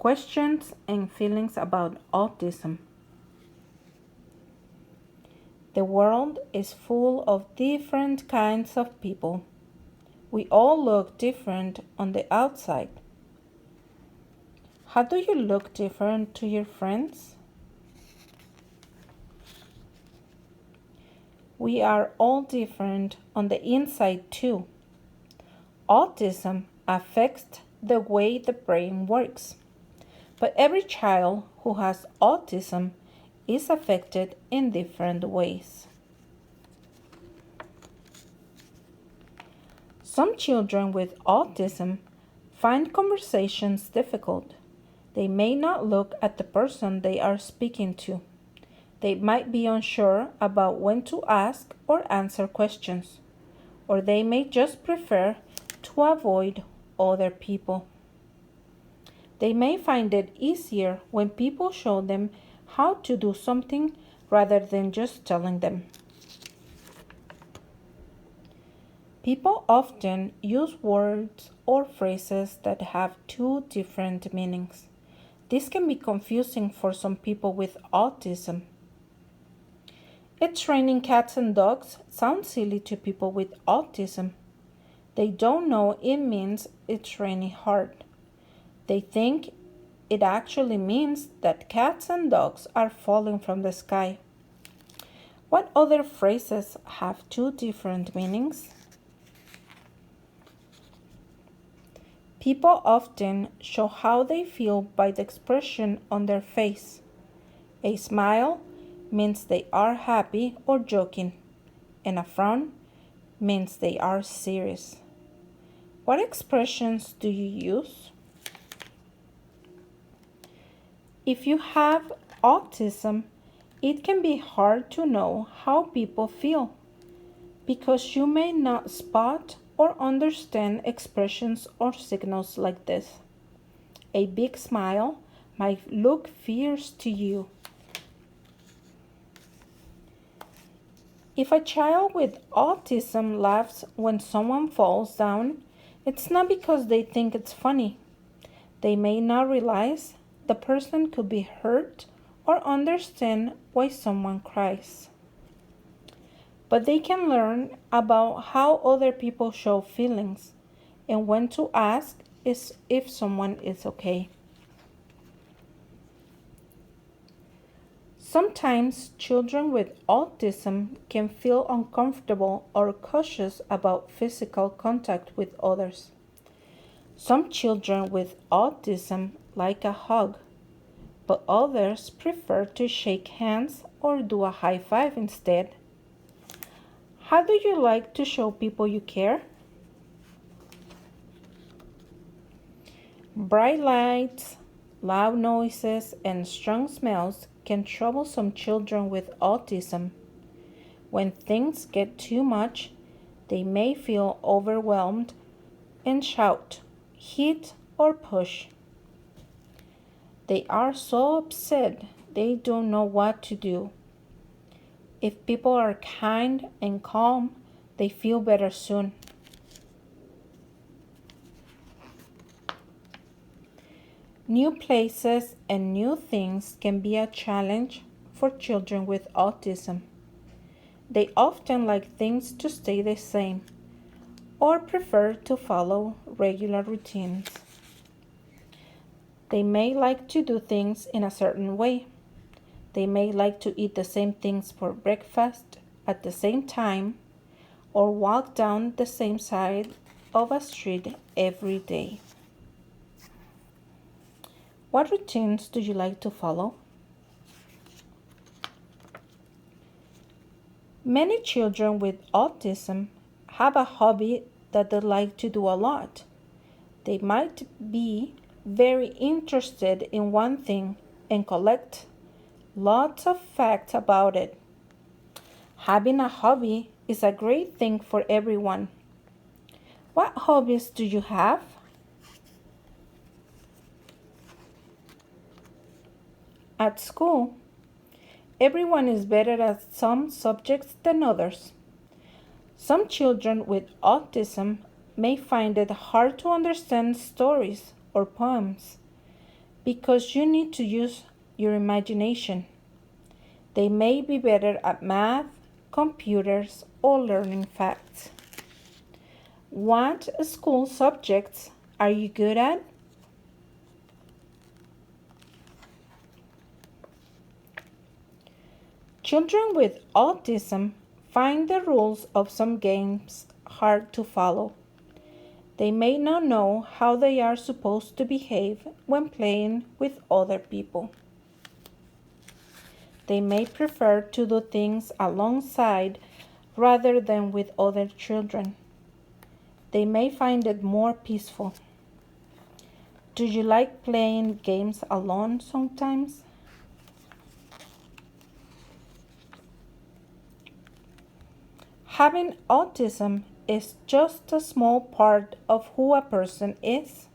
Questions and feelings about autism. The world is full of different kinds of people. We all look different on the outside. How do you look different to your friends? We are all different on the inside too. Autism affects the way the brain works, but every child who has autism is affected in different ways. Some children with autism find conversations difficult. They may not look at the person they are speaking to. They might be unsure about when to ask or answer questions, or they may just prefer to avoid other people. They may find it easier when people show them how to do something rather than just telling them. People often use words or phrases that have two different meanings. This can be confusing for some people with autism. It's raining cats and dogs sounds silly to people with autism. They don't know it means it's raining hard. They think it actually means that cats and dogs are falling from the sky. What other phrases have two different meanings? People often show how they feel by the expression on their face. A smile means they are happy or joking, and a frown means they are serious. What expressions do you use? If you have autism, it can be hard to know how people feel because you may not spot or understand expressions or signals like this. A big smile might look fierce to you. If a child with autism laughs when someone falls down, it's not because they think it's funny. They may not realize the person could be hurt or understand why someone cries. But they can learn about how other people show feelings and when to ask if someone is okay. Sometimes children with autism can feel uncomfortable or cautious about physical contact with others. Some children with autism like a hug, but others prefer to shake hands or do a high five instead. How do you like to show people you care? Bright lights, loud noises, and strong smells can trouble some children with autism. When things get too much, they may feel overwhelmed and shout, hit, or push. They are so upset they don't know what to do. If people are kind and calm, they feel better soon. New places and new things can be a challenge for children with autism. They often like things to stay the same or prefer to follow regular routines. They may like to do things in a certain way. They may like to eat the same things for breakfast at the same time or walk down the same side of a street every day. What routines do you like to follow? Many children with autism have a hobby that they like to do a lot. They might be very interested in one thing and collect lots of facts about it. Having a hobby is a great thing for everyone. What hobbies do you have? At school, everyone is better at some subjects than others. Some children with autism may find it hard to understand stories or poems. because you need to use your imagination. They may be better at math, computers, or learning facts. What school subjects are you good at? Children with autism find the rules of some games hard to follow. They may not know how they are supposed to behave when playing with other people. They may prefer to do things alongside rather than with other children. They may find it more peaceful. Do you like playing games alone sometimes? Having autism is just a small part of who a person is.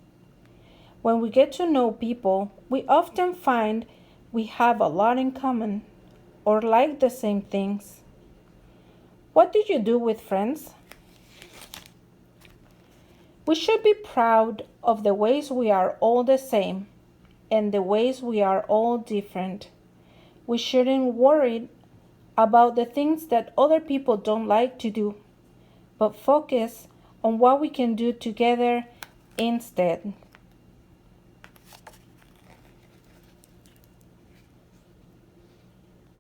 When we get to know people, we often find we have a lot in common or like the same things. What do you do with friends? We should be proud of the ways we are all the same and the ways we are all different. We shouldn't worry about the things that other people don't like to do, but focus on what we can do together instead.